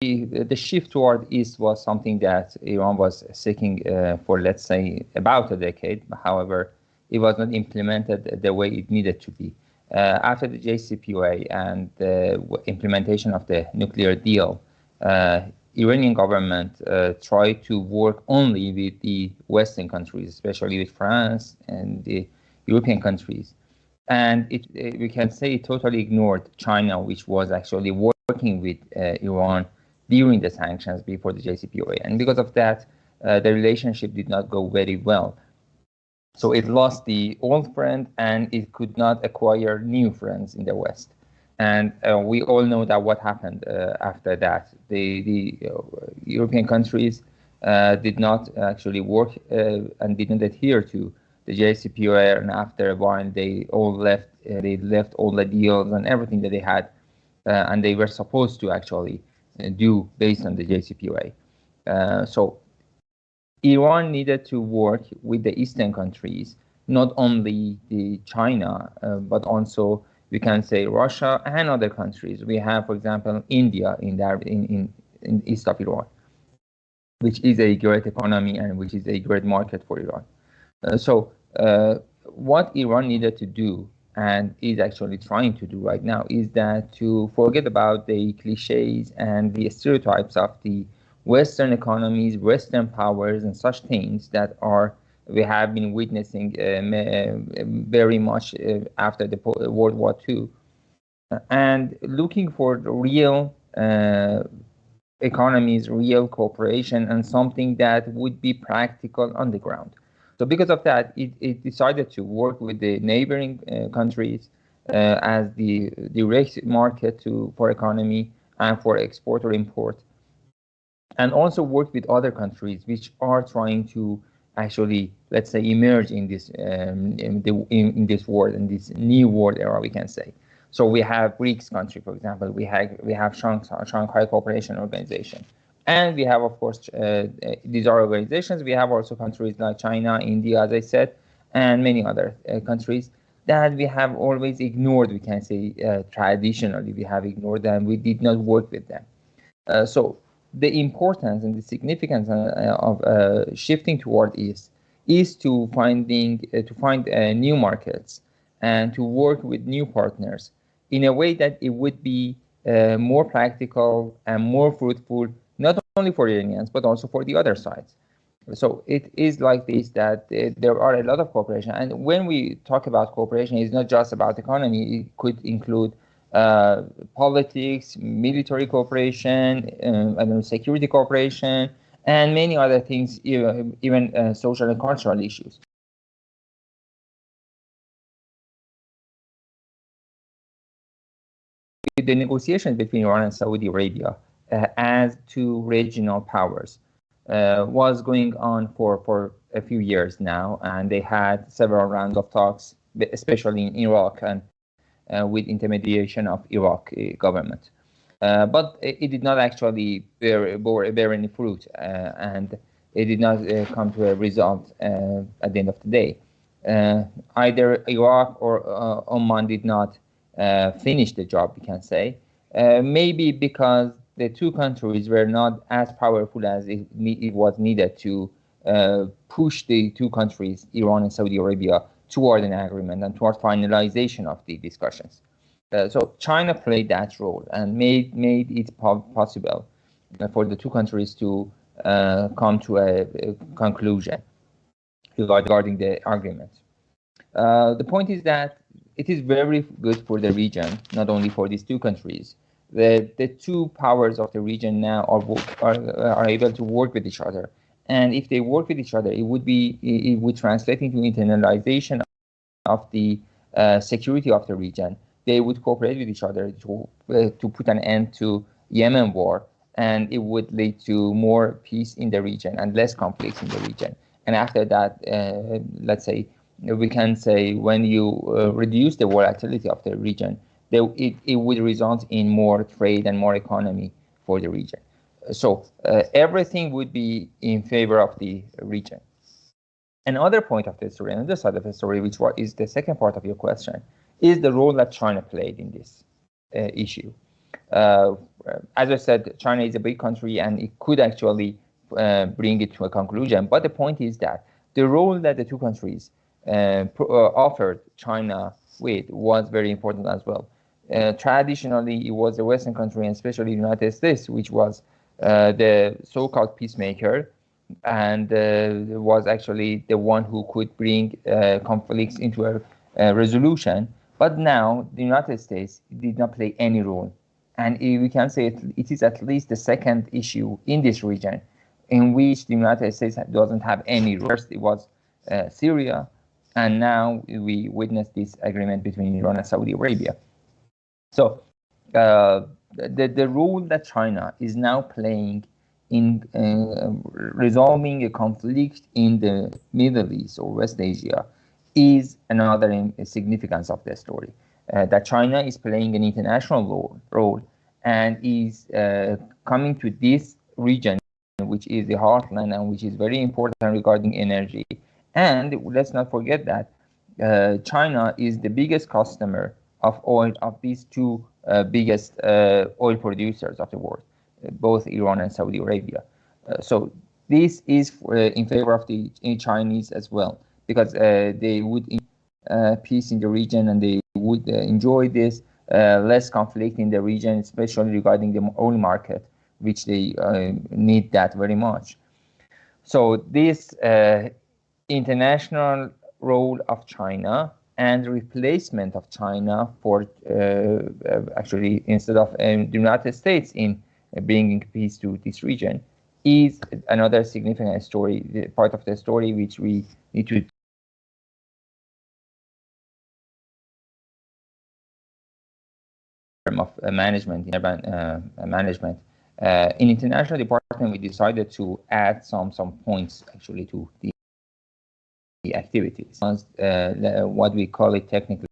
the shift toward East was something that Iran was seeking for, let's say, about a decade. However, it was not implemented the way it needed to be. After the JCPOA and the implementation of the nuclear deal, Iranian government tried to work only with the Western countries, especially with France and the European countries. And we can say it totally ignored China, which was actually working with Iran during the sanctions before the JCPOA. And because of that, the relationship did not go very well. So it lost the old friend and it could not acquire new friends in the West. And we all know that what happened after that. The European countries did not actually work and didn't adhere to the JCPOA, and after a while they all left. They left all the deals and everything that they had, and they were supposed to actually do based on the JCPOA. So Iran needed to work with the Eastern countries, not only the China, but also we can say Russia and other countries. We have, for example, India in east of Iran, which is a great economy and which is a great market for Iran. So what Iran needed to do and is actually trying to do right now is that to forget about the cliches and the stereotypes of the Western economies, Western powers, and such things that we have been witnessing very much after the World War II, and looking for the real economies, real cooperation, and something that would be practical on the ground. So because of that, it decided to work with the neighboring countries as the direct market for economy and for export or import, and also work with other countries which are trying to actually, let's say, emerge in this this world, in this new world era, we can say. So we have BRICS country, for example. We have Shanghai Cooperation Organization. And we have, of course, these are organizations. We have also countries like China, India, as I said, and many other countries that we have always ignored, we can say, traditionally. We have ignored them. We did not work with them. So the importance and the significance of shifting toward East is to find new markets and to work with new partners in a way that it would be more practical and more fruitful, not only for Iranians, but also for the other sides. So it is like this, that there are a lot of cooperation. And when we talk about cooperation, it's not just about economy. It could include politics, military cooperation, security cooperation, and many other things, even social and cultural issues. The negotiations between Iran and Saudi Arabia as two regional powers was going on for a few years now, and they had several rounds of talks, especially in Iraq and with intermediation of Iraq government. But it did not actually bear any fruit, and it did not come to a result at the end of the day. Either Iraq or Oman did not finish the job, we can say, maybe because the two countries were not as powerful as it was needed to push the two countries, Iran and Saudi Arabia, toward an agreement and toward finalization of the discussions. So China played that role and made it possible for the two countries to come to a conclusion regarding the agreement. The point is that it is very good for the region, not only for these two countries. The two powers of the region now are able to work with each other. And if they work with each other, it would translate into internalization of the security of the region. They would cooperate with each other to put an end to Yemen war, and it would lead to more peace in the region and less conflicts in the region. And after that, let's say, we can say when you reduce the volatility of the region, it would result in more trade and more economy for the region. So everything would be in favor of the region. Another point of the story, another side of the story, which is the second part of your question, is the role that China played in this issue. As I said, China is a big country and it could actually bring it to a conclusion. But the point is that the role that the two countries offered China with was very important as well. Traditionally, it was the Western country, and especially the United States, which was the so-called peacemaker, and was actually the one who could bring conflicts into a resolution. But now the United States did not play any role. And we can say it is at least the second issue in this region in which the United States doesn't have any role. First, it was Syria, and now we witness this agreement between Iran and Saudi Arabia. So the role that China is now playing in resolving a conflict in the Middle East or West Asia is another significance of the story. That China is playing an international role and is coming to this region, which is the heartland and which is very important regarding energy. And let's not forget that China is the biggest customer of oil of these two biggest oil producers of the world, both Iran and Saudi Arabia. So this is in favor of the Chinese as well, because they would peace in the region and they would enjoy this less conflict in the region, especially regarding the oil market, which they need that very much. So this international role of China and replacement of China for actually instead of the United States in bringing peace to this region is another significant story, part of the story which we need to of management, management. In international department, we decided to add some points actually to the activities. What we call it technically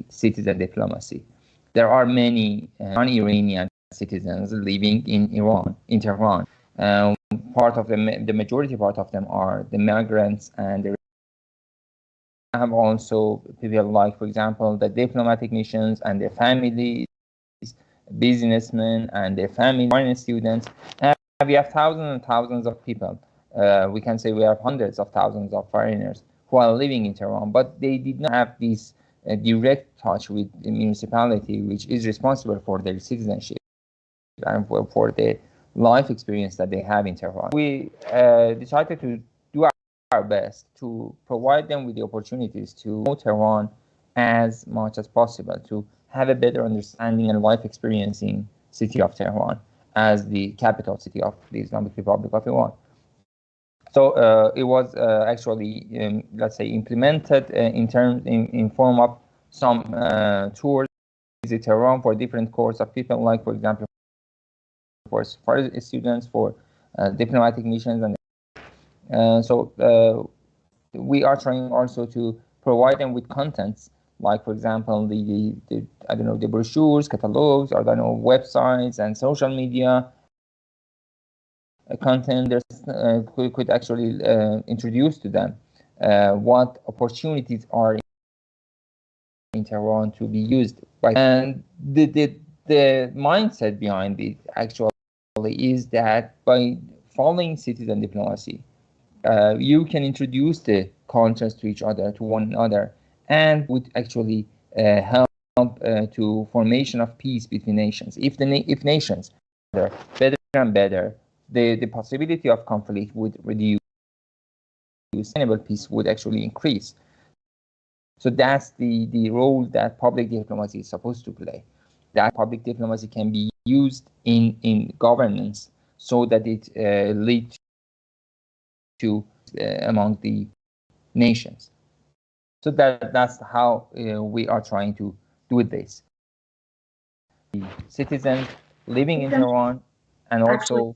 citizen diplomacy. There are many non-Iranian citizens living in Iran, in Tehran. Part of them, the majority part of them are the migrants, and they have also people like, for example, the diplomatic missions and their families, businessmen and their families, foreign students. And we have thousands and thousands of people. We can say we have hundreds of thousands of foreigners who are living in Tehran, but they did not have this direct touch with the municipality, which is responsible for their citizenship and for the life experience that they have in Tehran. We decided to do our best to provide them with the opportunities to know Tehran as much as possible, to have a better understanding and life experience in city of Tehran as the capital city of the Islamic Republic of Iran. So it was actually, let's say, implemented in form of some tours, visit Tehran for different cohorts of people, like, for example, for students, for diplomatic missions, and so we are trying also to provide them with contents, like, for example, the I don't know, the brochures, catalogs, or I don't know, websites and social media content could actually introduce to them what opportunities are in Tehran to be used by. And the mindset behind it actually is that by following citizen diplomacy, you can introduce the cultures to each other, to one another, and would actually help to formation of peace between nations. If nations are better and better, the possibility of conflict would reduce. Sustainable peace would actually increase. So that's the role that public diplomacy is supposed to play. That public diplomacy can be used in governance so that it leads to among the nations. So that's how we are trying to do this. The citizens living in Tehran and also